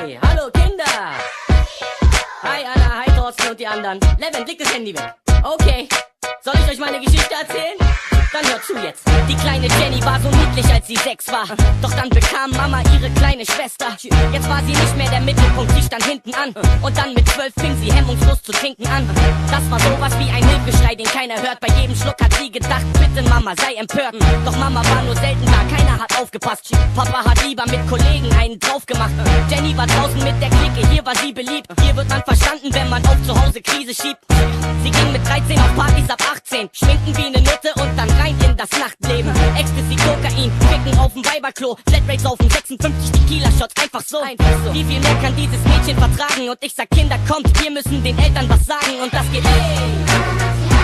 Hey, hallo Kinder! Hi Anna, hi Thorsten und die anderen. Levin, leg das Handy weg. Okay, soll ich euch meine Geschichte erzählen? Dann hört zu jetzt. Die kleine Jenny war so niedlich, als sie 6 war. Doch dann bekam Mama ihre kleine Schwester. Jetzt war sie nicht mehr der Mittelpunkt, sie stand hinten an. Und dann mit 12 fing sie hemmungslos zu trinken an. Das war sowas wie ein Hilfeschrei, den keiner hört. Bei jedem Schluck hat sie gedacht, bitte Mama, sei empört. Doch Mama war nur selten da, keiner hat aufgepasst. Papa hat lieber mit Kollegen einen drauf gemacht. Jenny war draußen mit der Clique, hier war sie beliebt. Hier wird man verstanden, wenn man auf zu Hause Krise schiebt. Sie ging mit 13 auf Partys ab 18, schminken wie eine Nutte und dann rein in das Nachtleben. Ecstasy, Kokain, ficken auf dem Weiberklo, Flatrates auf dem 56 Tequila-Shots, einfach so. Wie viel mehr kann dieses Mädchen vertragen? Und ich sag, Kinder, kommt, wir müssen den Eltern was sagen. Und das geht, hey!